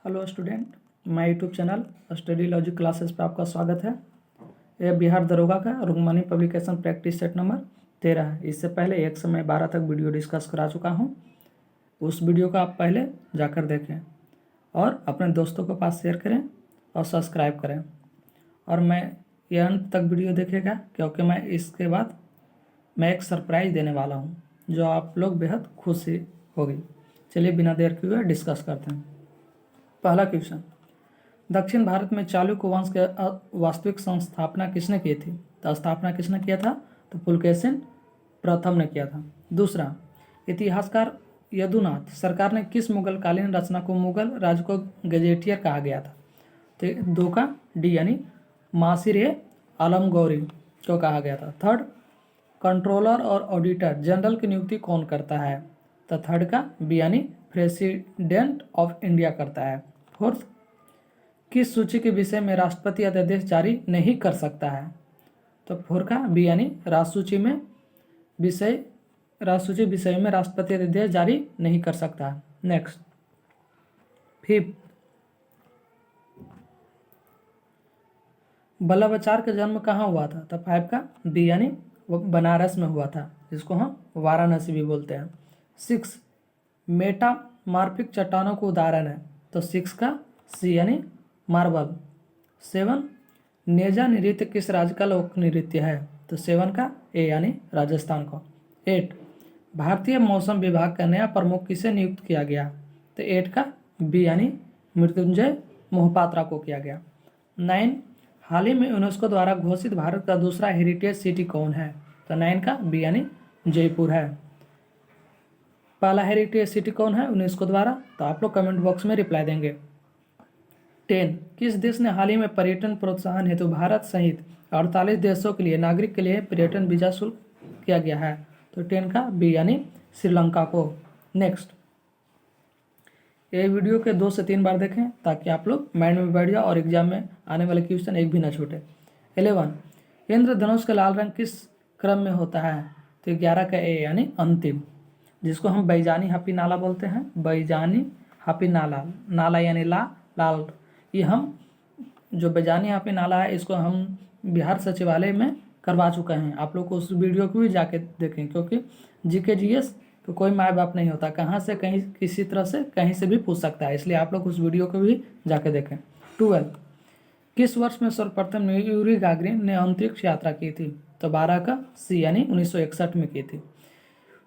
Hello student, my YouTube channel study logic classes पे आपका स्वागत है। यह बिहार दरोगा का रुक्मानी पब्लिकेशन प्रैक्टिस सेट नंबर 13 है। इससे पहले एक से मैं 12 तक वीडियो डिस्कस करा चुका हूँ। उस वीडियो को आप पहले जाकर देखें और अपने दोस्तों के पास शेयर करें और सब्सक्राइब करें। और मैं ये अंत तक वीडियो देखेगा क्योंकि मैं इसके बाद मैं एक सरप्राइज़ देने वाला हूँ जो आप लोग बेहद खुशी होगी। चलिए बिना देर किए हुए डिस्कस करते हैं। पहला क्वेश्चन, दक्षिण भारत में चालुक्य वंश के वास्तविक संस्थापना किसने की थी? तो स्थापना किसने किया था? तो पुलकेशिन प्रथम ने किया था। दूसरा, इतिहासकार यदुनाथ सरकार ने किस मुगल कालीन रचना को मुगल राज को गजेटियर कहा गया था? तो दो का डी यानी मासिर आलम गौरी को कहा गया था। थर्ड, कंट्रोलर और ऑडिटर जनरल की नियुक्ति कौन करता है? तो थर्ड का बी यानी प्रेसिडेंट ऑफ इंडिया करता है। फोर्थ, किस सूची के विषय में राष्ट्रपति अध्यादेश जारी नहीं कर सकता है? तो फोर का बी यानी राजसूची विषय में राष्ट्रपति अध्यादेश जारी नहीं कर सकता है। नेक्स्ट, फिफ्थ, वल्लभाचार्य का जन्म कहाँ हुआ था? तो फाइव का बी यानी बनारस में हुआ था, जिसको हम वाराणसी भी बोलते हैं। सिक्स, मेटामार्फिक चट्टानों को उदाहरण है? तो सिक्स का सी यानी मार्बल। सेवन, नेजा नृत्य किस राज्य का लोक नृत्य है? तो सेवन का ए यानी राजस्थान को। एट, भारतीय मौसम विभाग का नया प्रमुख किसे नियुक्त किया गया? तो एट का बी यानी मृत्युंजय मोहपात्रा को किया गया। नाइन, हाल ही में यूनेस्को द्वारा घोषित भारत का दूसरा हेरिटेज सिटी कौन है? तो नाइन का बी यानी जयपुर है। पहला हेरिटेज सिटी कौन है यूनेस्को द्वारा? तो आप लोग कमेंट बॉक्स में रिप्लाई देंगे। 10, किस देश ने हाल ही में पर्यटन प्रोत्साहन हेतु भारत सहित 48 देशों के लिए नागरिक के लिए पर्यटन वीजा शुल्क किया गया है? तो 10 का बी यानी श्रीलंका को। नेक्स्ट, ये वीडियो के 2 से 3 बार देखें ताकि आप लोग माइंड में बैठ जाओ और एग्जाम में आने वाले क्वेश्चन एक भी ना छूटे। 11, इंद्रधनुष का लाल रंग किस क्रम में होता है? तो 11 का ए यानी अंतिम, जिसको हम बैजानी हापी नाला बोलते हैं। बैजानी हापी नाला, नाला यानी लाल। ये हम जो बैजानी हापी नाला है इसको हम बिहार सचिवालय में करवा चुके हैं। आप लोग को उस वीडियो को भी जाके देखें क्योंकि जीके जीएस तो कोई माँ बाप नहीं होता, कहाँ से कहीं किसी तरह से कहीं से भी पूछ सकता है, इसलिए आप लोग उस वीडियो को भी जाके देखें। 12, किस वर्ष में सर्वप्रथम यूरी गागरिन ने अंतरिक्ष यात्रा की थी? तो 12 का सी यानी 1961 में की थी।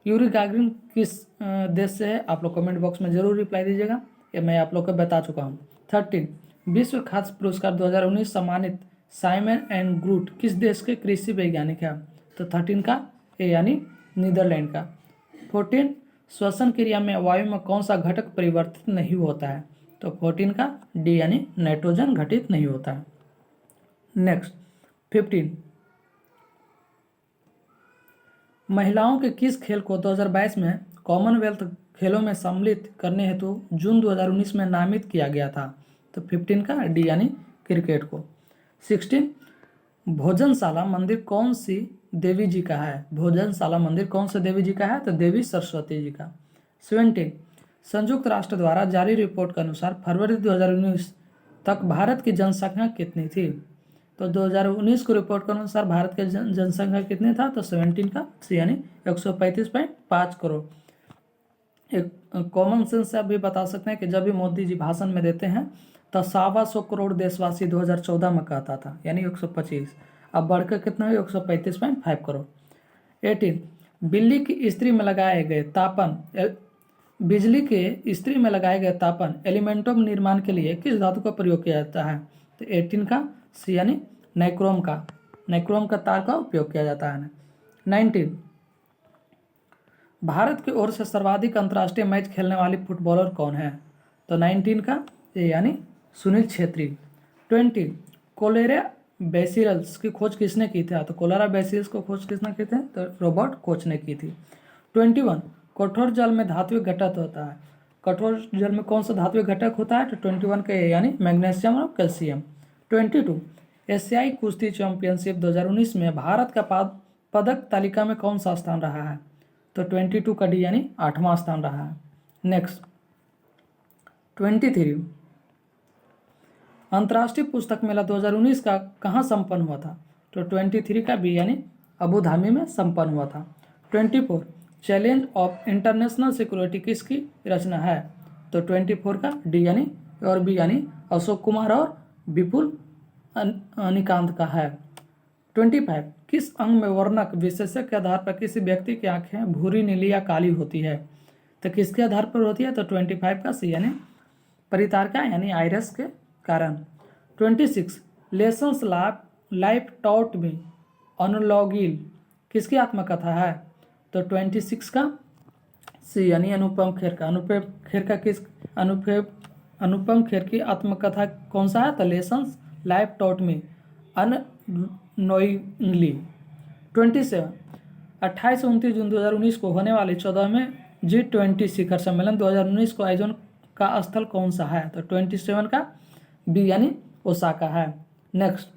यूरी गागरिन किस देश से है? आप लोग कमेंट बॉक्स में जरूर रिप्लाई दीजिएगा, ये मैं आप लोग को बता चुका हूँ। 13, विश्व खाद्य पुरस्कार 2019 सम्मानित साइमन एंड ग्रूट किस देश के कृषि वैज्ञानिक हैं? तो 13 का ए यानी नीदरलैंड का। 14, श्वसन क्रिया में वायु में कौन सा घटक परिवर्तित नहीं होता है? तो 14 का डी यानी नाइट्रोजन घटित नहीं होता है। नेक्स्ट, 15, महिलाओं के किस खेल को 2022 में कॉमनवेल्थ खेलों में सम्मिलित करने हेतु जून 2019 में नामित किया गया था? तो 15 का डी यानी क्रिकेट को। 16, भोजनशाला मंदिर कौन सी देवी जी का है? भोजनशाला मंदिर कौन से देवी जी का है? तो देवी सरस्वती जी का। 17, संयुक्त राष्ट्र द्वारा जारी रिपोर्ट के अनुसार फरवरी 2019 तक भारत की जनसंख्या कितनी थी? तो 2019 को रिपोर्ट के अनुसार भारत की जनसंख्या कितनी था? तो 17 का सी यानी 135.5 करोड़। एक कॉमन सेंस से आप भी बता सकते हैं कि जब भी मोदी जी भाषण में देते हैं तो 125 करोड़ देशवासी 2014 में कहता था, यानी 125, अब बढ़कर कितना है? 135.5 करोड़। 18, बिजली की इस्त्री में लगाए गए तापन एलिमेंटों के निर्माण के लिए किस धातु का प्रयोग किया जाता है? तो 18 का सी यानी नाइक्रोम का तार का उपयोग किया जाता है। 19, भारत की ओर से सर्वाधिक अंतर्राष्ट्रीय मैच खेलने वाली फुटबॉलर कौन है? तो 19 का ए यानी सुनील छेत्री। 20, कोलेरा बेसिलस की खोज किसने की थी? तो कोलेरा बेसिलस को खोज किसने की थी? तो रॉबर्ट कोच ने की थी। 21, कठोर जल में धात्विक घटक होता है? कठोर जल में कौन सा धात्विक घटक होता है? तो 21 का ए यानी मैग्नीशियम और कैल्शियम। 22, एशियाई कुश्ती चैंपियनशिप 2019 में भारत का पदक तालिका में कौन सा स्थान रहा है? तो 22 का डी यानी 8वां स्थान रहा है। नेक्स्ट, 23, अंतर्राष्ट्रीय पुस्तक मेला 2019 का कहाँ संपन्न हुआ था? तो 23 का बी यानी अबू धाबी में संपन्न हुआ था। 24 चैलेंज ऑफ इंटरनेशनल सिक्योरिटी किसकी रचना है? तो 24 का डी यानी और बी यानी अशोक कुमार और विपुल अनिकांत का है। 25 किस अंग में वर्णक विशेषक के आधार पर किसी व्यक्ति की आंखें भूरी, नीली या काली होती है? तो किसके आधार पर होती है? तो 25 का सी यानी परितारका यानी आइरस के कारण। 26 लेसन्स लाइफ टॉट मी अनुलोगिल किसकी आत्मकथा है? तो 26 का सी यानी अनुपम खेर का। अनुपम खेर की आत्मकथा कौन सा है? तो lessons life taught me unknowingly. 27 28 से 29 जून 2019 को होने वाले 14वें G20 शिखर सम्मेलन 2019 को आयोजन का स्थल कौन सा है? तो 27 का बी यानी ओसाका है। नेक्स्ट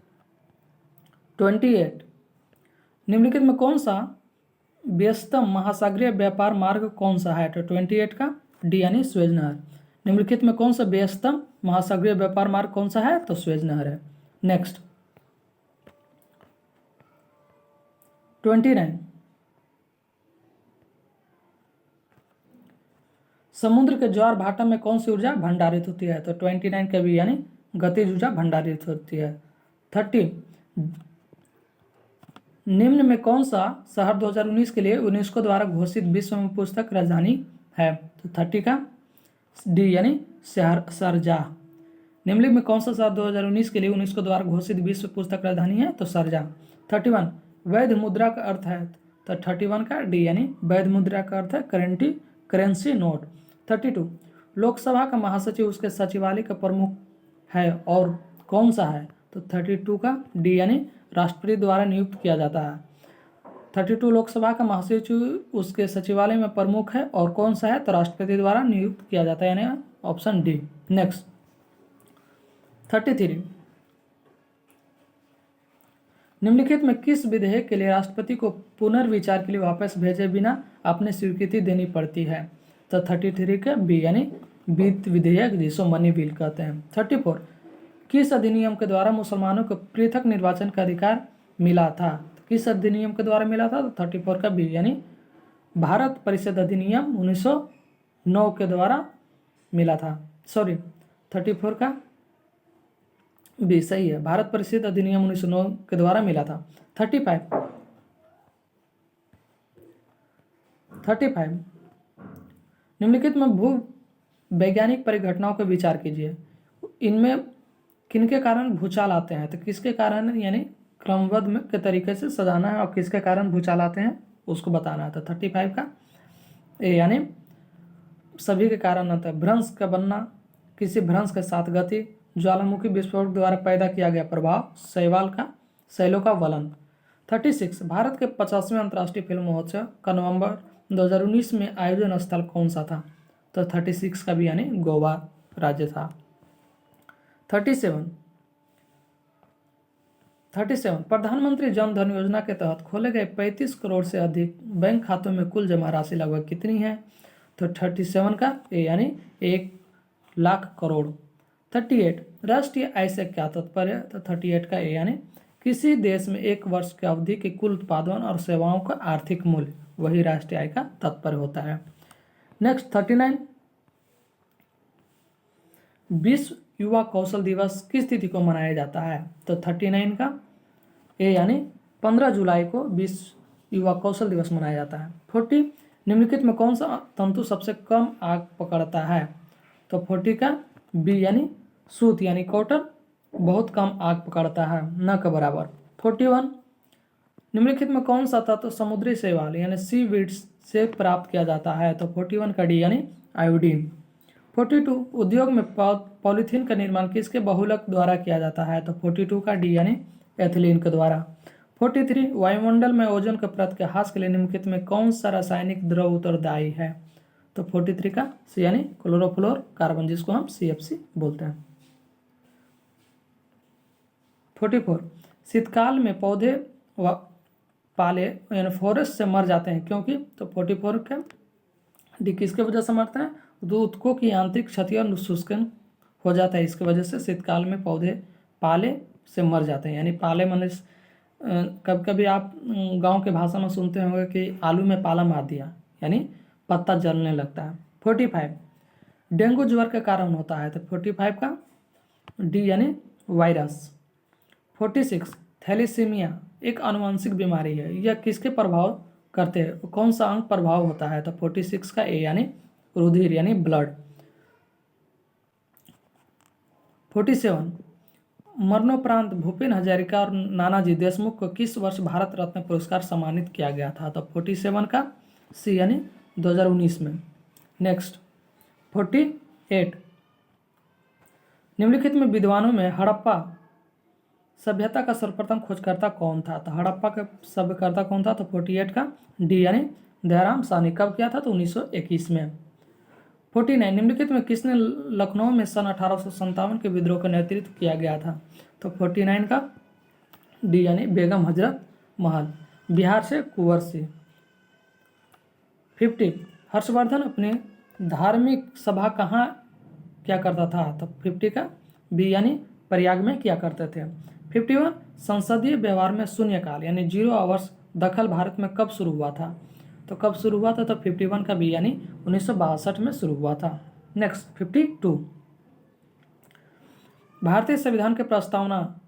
28 निम्नलिखित में कौन सा व्यस्तम महासागरीय व्यापार मार्ग कौन सा है? तो 28 का डी यानी स्वेज नहर। निम्नलिखित में कौन सा व्यस्तम महासागरीय व्यापार मार्ग कौन सा है? तो स्वेज नहर है। नेक्स्ट 29 समुद्र के ज्वार भाटा में कौन सी ऊर्जा भंडारित होती है? तो 29 का बी यानी गतिज ऊर्जा भंडारित होती है। 30 निम्न में कौन सा शहर 2019 के लिए यूनेस्को द्वारा घोषित विश्व में पुस्तक राजधानी है? तो 30 का डी यानी शारजाह। निम्नलिखित में कौन सा शहर 2019 के लिए यूनेस्को द्वारा घोषित विश्व पुस्तक राजधानी है? तो शारजाह। 31 वैध मुद्रा का अर्थ है? तो 31 का डी यानी वैध मुद्रा का अर्थ है करेंसी नोट। 32 लोकसभा का महासचिव उसके सचिवालय का प्रमुख है और कौन सा है? तो 32 का डी यानी राष्ट्रपति द्वारा नियुक्त किया जाता है। 32 लोकसभा का महासचिव उसके सचिवालय में प्रमुख है और कौन सा है? तो राष्ट्रपति द्वारा नियुक्त किया जाता है यानी ऑप्शन डी। नेक्स्ट 33 निम्नलिखित में किस विधेयक के लिए राष्ट्रपति को पुनर्विचार के लिए वापस भेजे बिना अपनी स्वीकृति देनी पड़ती है? तो 33 का बी यानी वित्त विधेयक जिसको मनी बिल कहते हैं। 34 किस अधिनियम के द्वारा मुसलमानों को पृथक निर्वाचन का अधिकार मिला था? किस अधिनियम के द्वारा मिला था? तो 34 का बी यानी भारत परिषद अधिनियम 1909 के द्वारा मिला था। 34 का बी सही है, भारत परिषद अधिनियम 1909 के द्वारा मिला था। 35 निम्नलिखित में भू वैज्ञानिक परिघटनाओं पर विचार कीजिए। इनमें किनके कारण भूचाल आते हैं? तो किसके कारण यानी क्रमबद्ध में के तरीके से सजाना है और किसके कारण भूचाल आते हैं उसको बताना है। तो 35 का ए यानी सभी के कारण आता है। भ्रंश का बनना, किसी भ्रंश के साथ गति, ज्वालामुखी विस्फोट द्वारा पैदा किया गया प्रभाव, शैलों का वलन। 36 भारत के 50वें अंतर्राष्ट्रीय फिल्म महोत्सव का नवंबर 2019 में आयोजन स्थल कौन सा था? तो 36 का भी यानी गोवा राज्य था। 37 प्रधानमंत्री जन धन योजना के तहत खोले गए 35 करोड़ से अधिक बैंक खातों में कुल जमा राशि लगभग कितनी है? तो 37 का ए यानी 1 लाख करोड़। 38 राष्ट्रीय आय से क्या तात्पर्य है? तो 38 का ए यानी किसी देश में एक वर्ष की अवधि के कुल उत्पादन और सेवाओं का आर्थिक मूल्य, वही राष्ट्रीय आय का तात्पर्य होता है। नेक्स्ट 39 विश्व युवा कौशल दिवस किस तिथि को मनाया जाता है? तो 39 का ए यानी 15 जुलाई को विश्व युवा कौशल दिवस मनाया जाता है। 40 निम्नलिखित में कौन सा तंतु सबसे कम आग पकड़ता है? तो 40 का बी यानी सूत यानी कॉटन बहुत कम आग पकड़ता है, न के बराबर। 41 निम्नलिखित में कौन सा तत्व समुद्री शैवाल यानी सी वीड्स से प्राप्त किया जाता है? तो 41 का डी यानी आयोडीन। 42 उद्योग में पॉलीथीन का निर्माण किसके बहुलक द्वारा किया जाता है? तो 42 का डी यानी एथिलीन के द्वारा। 43 वायुमंडल में ओजोन के परत के ह्रास के लिए निम्नलिखित में कौन सा रासायनिक द्रव उत्तरदायी है? तो 43 का सी यानी क्लोरोफ्लोर कार्बन जिसको हम CFC बोलते हैं। 44 शीतकाल में पौधे पाले यानी फॉरेस्ट से मर जाते हैं क्योंकि? तो 44 का डी किसके वजह से मरते हैं? ऊतकों की आंतरिक क्षति और शुष्कन हो जाता है। इसकी वजह से शीतकाल में पौधे पाले से मर जाते हैं। यानी पाले मैंने कभी कभी आप गांव के भाषा में सुनते होंगे कि आलू में पाला मार दिया, यानी पत्ता जलने लगता है। 45 डेंगू ज्वर के कारण होता है, तो 45 का डी यानी वायरस। 46 थैलीसीमिया एक आनुवंशिक बीमारी है, यह किसके प्रभाव करते हैं, कौन सा अंग प्रभाव होता है, तो 46 का ए यानी रुधिर यानी ब्लड। 47 मरणोपरांत भूपेन हजारिका और नानाजी देशमुख को किस वर्ष भारत रत्न पुरस्कार सम्मानित किया गया था, तो 47 का सी यानी 2019 में। नेक्स्ट 48 निम्नलिखित में विद्वानों में हड़प्पा सभ्यता का सर्वप्रथम खोजकर्ता कौन था, तो हड़प्पा का सभ्यकर्ता कौन था, तो 48 का डी यानी दयाराम साहनी। कब किया था, तो 1921 में। 49 निम्नलिखित में किसने लखनऊ में सन 1857 के विद्रोह का नेतृत्व किया गया था, तो 49 का डी यानी बेगम हजरत महल। बिहार से कुंवर सिंह। 50 हर्षवर्धन अपने धार्मिक सभा कहाँ क्या करता था, तो 50 का बी यानी प्रयाग में किया करते थे। 51 संसदीय व्यवहार में शून्यकाल यानी 0 आवर्स दखल भारत में कब शुरू हुआ था, तो कब शुरू हुआ था, तो 51 का बी यानी 1962 में शुरू हुआ था। नेक्स्ट 52 भारतीय संविधान के प्रस्तावना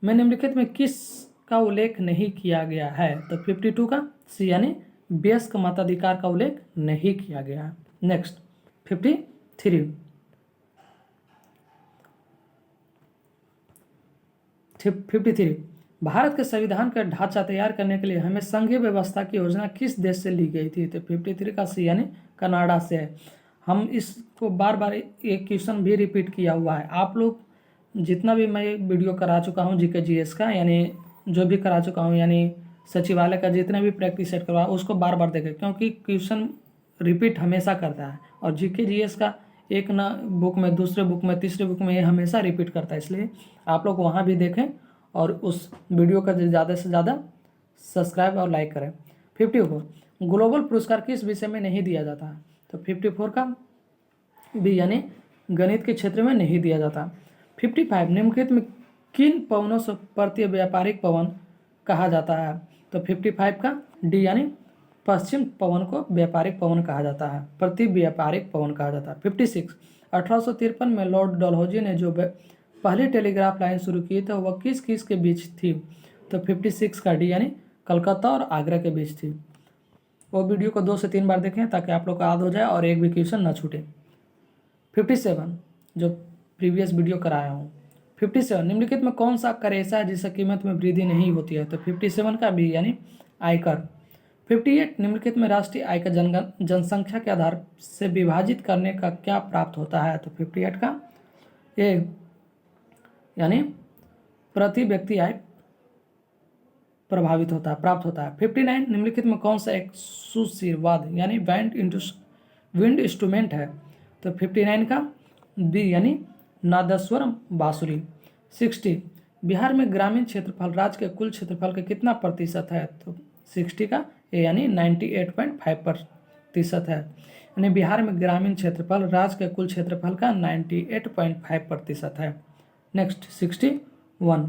में निम्नलिखित में किस का उल्लेख नहीं किया गया है, तो 52 का सी यानी वयस्क मताधिकार का उल्लेख नहीं किया गया है। नेक्स्ट 53 भारत के संविधान का ढांचा तैयार करने के लिए हमें संघीय व्यवस्था की योजना किस देश से ली गई थी, तो 53 का सी यानी कनाडा से है। हम इसको बार बार एक क्वेश्चन भी रिपीट किया हुआ है। आप लोग जितना भी मैं वीडियो करा चुका हूँ जीके जीएस का, यानी जो भी करा चुका हूँ, यानी सचिवालय का जितने भी प्रैक्टिस सेट करवा उसको बार बार देखें, क्योंकि क्वेश्चन रिपीट हमेशा करता है। और जीके जीएस का एक ना बुक में, दूसरे बुक में, तीसरे बुक में ये हमेशा रिपीट करता है, इसलिए आप लोग वहाँ भी देखें और उस वीडियो का ज़्यादा से ज़्यादा सब्सक्राइब और लाइक करें। 54 ग्लोबल पुरस्कार किस विषय में नहीं दिया जाता है, तो 54 का बी यानी गणित के क्षेत्र में नहीं दिया जाता। 55 निम्नलिखित में किन पवनों से प्रति व्यापारिक पवन कहा जाता है, तो 55 का डी यानी पश्चिम पवन को व्यापारिक पवन कहा जाता है, प्रति व्यापारिक पवन कहा जाता है। 56 1853 में लॉर्ड डलहौजी ने जो पहली टेलीग्राफ लाइन शुरू की तो वह किस किस के बीच थी, तो 56 का डी यानी कलकत्ता और आगरा के बीच थी। वो वीडियो को 2 से 3 बार देखें ताकि आप लोग को याद हो जाए और एक भी क्वेश्चन न छूटे। 57 जो प्रीवियस वीडियो कराया हूँ। 57 निम्नलिखित में कौन सा कर ऐसा है जिससे कीमत में वृद्धि नहीं होती है, तो 57 का बी यानी आयकर। 58 निम्नलिखित में राष्ट्रीय आय का जनसंख्या के आधार से विभाजित करने का क्या प्राप्त होता है, तो 58 का ए यानी प्रति व्यक्ति आय प्रभावित होता है, प्राप्त होता है। 59 निम्नलिखित में कौन सा एक सुशीरवाद यानी विंड इंस्ट्रूमेंट है, तो 59 का बी यानी नादस्वरम बांसुरी। 60 बिहार में ग्रामीण क्षेत्रफल राज्य के कुल क्षेत्रफल का कितना प्रतिशत है, तो 60 का ए यानी 98.5% है। यानी बिहार में ग्रामीण क्षेत्रफल राज्य के कुल क्षेत्रफल का 98.5% है। नेक्स्ट 61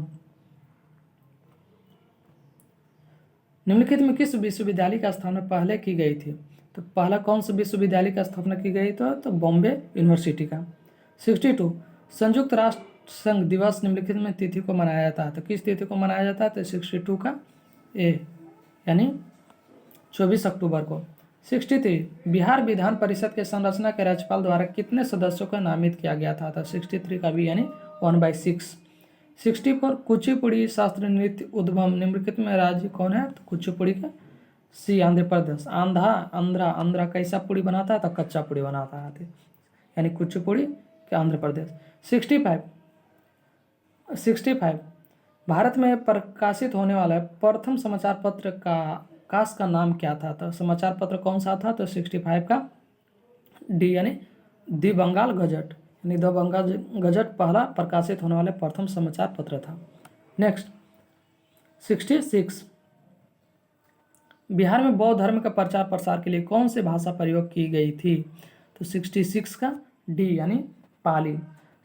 निम्नलिखित में किस विश्वविद्यालय का स्थापना पहले की गई थी, तो पहला कौन सा विश्वविद्यालय का स्थापना की गई तो बॉम्बे यूनिवर्सिटी का। 62 संयुक्त राष्ट्र संघ दिवस निम्नलिखित में तिथि को मनाया जाता है, तो किस तिथि को मनाया जाता है, तो 62 का ए यानी 24 अक्टूबर को। 63 बिहार विधान परिषद के संरचना के राज्यपाल द्वारा कितने सदस्यों को नामित किया गया था, तो 63 का बी यानी 1/6। 64 कुचिपुड़ी शास्त्रीय नृत्य उद्गम निम्नलिखित में राज्य कौन है, तो कुचिपुड़ी का सी आंध्र प्रदेश। आंध्रा कैसा पुड़ी बनाता है, तो कच्चा पुड़ी बनाता है, यानी कुचिपुड़ी के आंध्र प्रदेश। 65 भारत में प्रकाशित होने वाला प्रथम समाचार पत्र का नाम क्या था, तो समाचार पत्र कौन सा था, तो 65 का डी यानी दी बंगाल गजट, यानी द बंगाल गजट पहला प्रकाशित होने वाले प्रथम समाचार पत्र था। नेक्स्ट 66 बिहार में बौद्ध धर्म का प्रचार प्रसार के लिए कौन सी भाषा प्रयोग की गई थी, तो 66 का डी यानी पाली।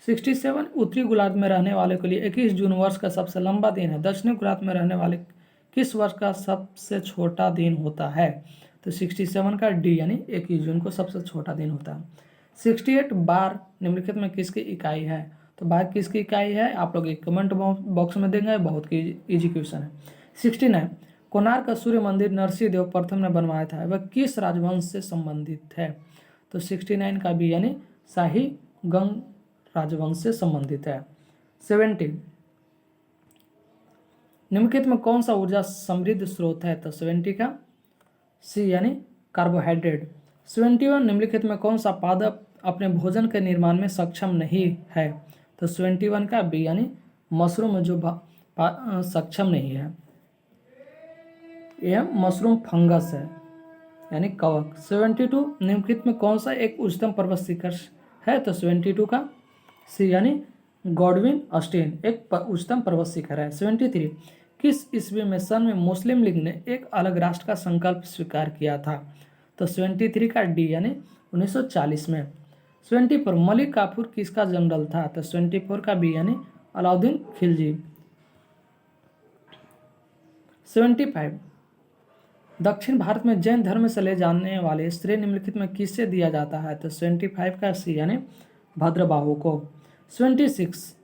67 उत्तरी गोलार्ध में रहने वाले के लिए 21 जून वर्ष का सबसे लंबा दिन है। दक्षिणी गोलार्ध में रहने वाले किस वर्ष का सबसे छोटा दिन होता है? तो 67 का डी यानी 21 जून को सबसे छोटा दिन होता है। 68 बार निम्नलिखित में किसकी इकाई है? तो बार किसकी इकाई है आप लोग एक कमेंट बॉक्स में देंगे, बहुत इजी क्वेश्चन है। 69 कोणार्क का सूर्य मंदिर नरसिंह देव प्रथम ने बनवाया था, वह किस राजवंश से संबंधित है? तो 69 का बी यानी शाही गंग राजवंश से संबंधित है। 70 निम्नलिखित में कौन सा ऊर्जा समृद्ध स्रोत है? तो 70 का सी यानी कार्बोहाइड्रेट। 71 निम्नलिखित में कौन सा पादप अपने भोजन के निर्माण में सक्षम नहीं है? तो 71 का बी यानी मशरूम जो सक्षम नहीं है, यह मशरूम फंगस है यानी कवक। 72 निम्नलिखित में कौन सा एक उच्चतम पर्वत शिखर है? तो 72 का सी यानी गॉडविन ऑस्टिन एक उच्चतम पर्वत शिखर है। 73 किस ईस्वी में सन में मुस्लिम लीग ने एक अलग राष्ट्र का संकल्प स्वीकार किया था? तो 73 का डी यानी 1940 में। 74 मलिक काफूर किसका जनरल था? तो 74 का बी यानी अलाउद्दीन खिलजी। 75 दक्षिण भारत में जैन धर्म से ले जाने वाले श्रेय निम्नलिखित में किससे दिया जाता है? तो 75 का सी यानी भद्रबाहु को। 76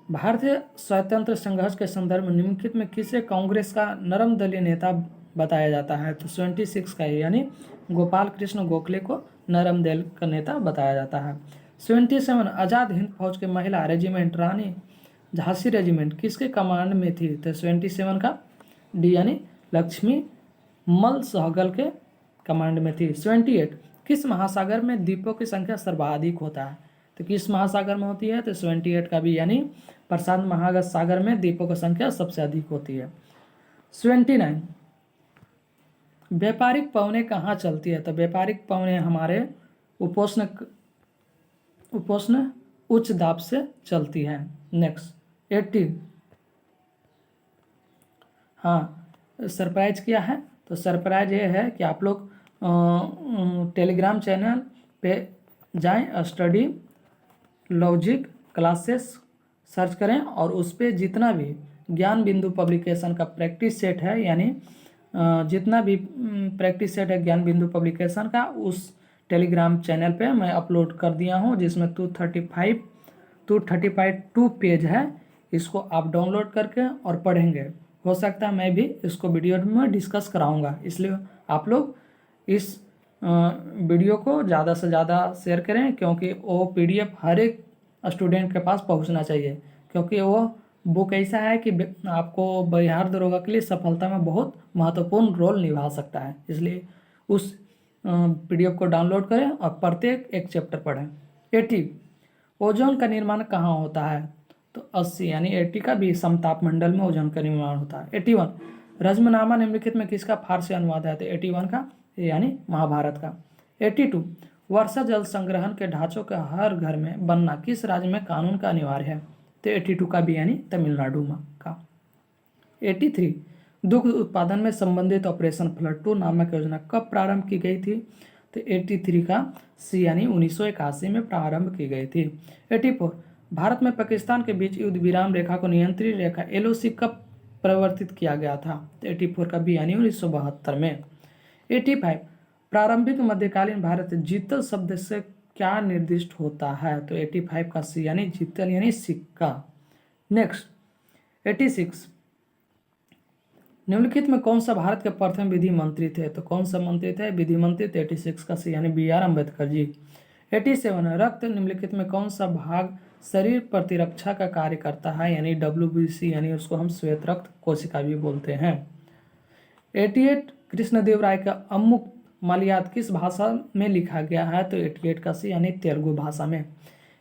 भारतीय स्वतंत्र संघर्ष के संदर्भ में निम्नलिखित में किसे कांग्रेस का नरम दलीय नेता बताया जाता है? तो 76 का यानी गोपाल कृष्ण गोखले को नरम दल का नेता बताया जाता है। 77 आज़ाद हिंद फौज के महिला रेजिमेंट रानी झांसी रेजिमेंट किसके कमांड में थी? तो 77 का डी यानी लक्ष्मी मल सहगल के कमांड में थी। 78 किस महासागर में द्वीपों की संख्या सर्वाधिक होता है? तो किस महासागर में होती है? तो 78 का भी यानी प्रशांत महासागर में द्वीपों की संख्या सबसे अधिक होती है। 79 व्यापारिक पवनें कहाँ चलती है? तो व्यापारिक पवनें हमारे उपोष्ण उच्च दाब से चलती है। नेक्स्ट 80 हाँ सरप्राइज क्या है? तो सरप्राइज ये है कि आप लोग टेलीग्राम चैनल पे जाएं, स्टडी लॉजिक क्लासेस सर्च करें और उस पर जितना भी ज्ञान बिंदु पब्लिकेशन का प्रैक्टिस सेट है यानी जितना भी प्रैक्टिस सेट है ज्ञान बिंदु पब्लिकेशन का उस टेलीग्राम चैनल पे मैं अपलोड कर दिया हूँ, जिसमें 235 पेज है। इसको आप डाउनलोड करके और पढ़ेंगे। हो सकता है मैं भी इसको वीडियो में डिस्कस कराऊंगा, इसलिए आप लोग इस वीडियो को ज़्यादा से ज़्यादा शेयर करें, क्योंकि वो PDF हर एक स्टूडेंट के पास पहुंचना चाहिए, क्योंकि वो बुक ऐसा है कि आपको बिहार दरोगा के लिए सफलता में बहुत महत्वपूर्ण रोल निभा सकता है। इसलिए उस PDF को डाउनलोड करें और प्रत्येक एक चैप्टर पढ़ें। 80 ओजोन का निर्माण कहाँ होता है? तो 80 यानी 80 का भी समताप मंडल में ओजोन का निर्माण होता है। 81 रज्मनामा निम्नलिखित में किसका फारसी अनुवाद है? तो 81 का यानी महाभारत का। 82 वर्षा जल संग्रहण के ढांचों के हर घर में बनना किस राज्य में कानून का अनिवार्य है? तो 82 का भी यानी तमिलनाडु का। 83 दुग्ध उत्पादन में संबंधित ऑपरेशन फ्लड 2 नामक योजना कब प्रारंभ की गई थी? तो 83 का सी यानी 1981 में प्रारंभ की गई थी। 84 भारत में पाकिस्तान के बीच युद्ध विराम रेखा को नियंत्रित रेखा LOC कब परिवर्तित किया गया था? तो 84 का बी यानी 1972 में। 85 प्रारंभिक मध्यकालीन भारत जितल शब्द से क्या निर्दिष्ट होता है? तो 85 का सी यानी जितल यानी सिक्का। नेक्स्ट 86 निम्नलिखित में कौन सा भारत के प्रथम विधि मंत्री थे? तो कौन सा मंत्री थे? विधि मंत्री। 86 का सी यानी BR अम्बेडकर जी। 87 रक्त निम्नलिखित में कौन सा भाग शरीर प्रतिरक्षा का कार्य करता है? यानी WBC यानी उसको हम श्वेत रक्त कोशिका भी बोलते हैं। 88 कृष्णदेव राय का अमुक मलयात किस भाषा में लिखा गया है? तो 88 का सी यानी तेलुगु भाषा में।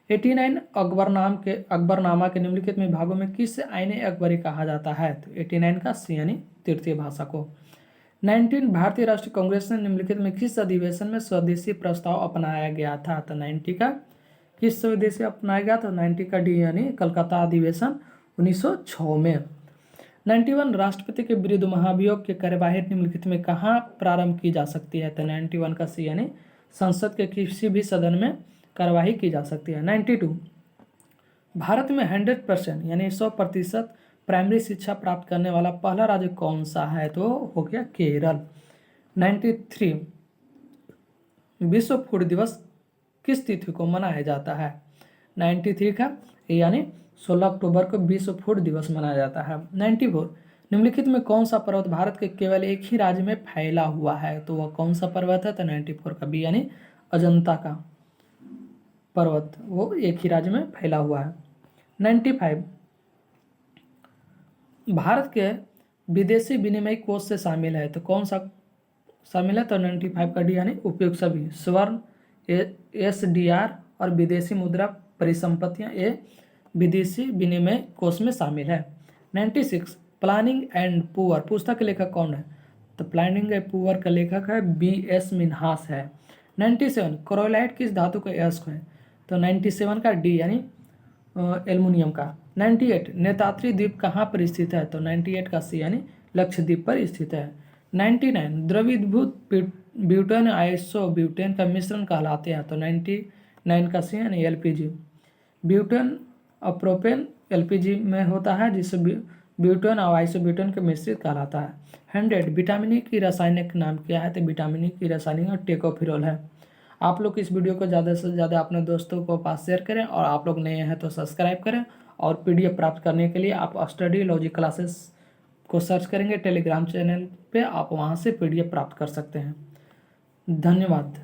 89 अकबरनामा के निम्नलिखित में भागों में किस आईने अकबरी कहा जाता है? तो 89 का सी यानी तृतीय भाषा को। 19 भारतीय राष्ट्रीय कांग्रेस ने निम्नलिखित में किस अधिवेशन में स्वदेशी प्रस्ताव अपनाया गया था? तो 90 का किस स्वदेशी अपनाया गया? तो 90 का डी यानी कलकत्ता अधिवेशन 1906 में। 91 राष्ट्रपति के विरुद्ध महाभियोग की कार्यवाही निम्नलिखित में कहाँ प्रारंभ की जा सकती है? तो 91 का सी यानी संसद के किसी भी सदन में कार्यवाही की जा सकती है। 92 भारत में 100% यानी 100% प्राइमरी शिक्षा प्राप्त करने वाला पहला राज्य कौन सा है? तो हो गया केरल। 93 विश्व फूड दिवस किस तिथि को मनाया जाता है? 93 का यानी 16 अक्टूबर को विश्व फूड दिवस मनाया जाता है। 94 निम्नलिखित में कौन सा पर्वत भारत के केवल एक ही राज्य में फैला हुआ है? तो वह कौन सा पर्वत है? तो 94 का बी यानी अजंता का पर्वत वो एक ही राज्य में फैला हुआ है। 95 भारत के विदेशी विनिमय कोष से शामिल है, तो कौन सा शामिल है? तो 95 का डी यानी उपयुक्त सभी स्वर्ण, SDR और विदेशी मुद्रा परिसंपत्तियां ये विदेशी विनिमय कोष में शामिल है। 96 प्लानिंग एंड पुअर पुस्तक के लेखक कौन है? तो प्लानिंग एंड पुअर का लेखक है BS मिन्हास है। 97 क्रोलाइट किस धातु का अयस्क है? तो 97 का डी यानी एल्युमिनियम का। 98 नेतात्री द्वीप कहाँ पर स्थित है? तो 98 का सी यानी लक्षद्वीप पर स्थित है। 99 द्रवीभूत ब्यूटेन आइसोब्यूटेन का मिश्रण कहलाते हैं, तो 99 का सी यानी LPG। ब्यूटेन और प्रोपेन LPG में होता है, जिससे ब्यूटेन और आइसोब्यूटेन के मिश्रित कहलाता है। 100 विटामिन ई की रासायनिक नाम क्या है? तो विटामिन ई की रासायनिक नाम टेकोफिरोल है। आप लोग इस वीडियो को ज़्यादा से ज़्यादा अपने दोस्तों को पास शेयर करें, और आप लोग नए हैं तो सब्सक्राइब करें। और PDF प्राप्त करने के लिए आप स्टडी लॉजिक क्लासेस को सर्च करेंगे टेलीग्राम चैनल पे, आप वहाँ से PDF प्राप्त कर सकते हैं। धन्यवाद।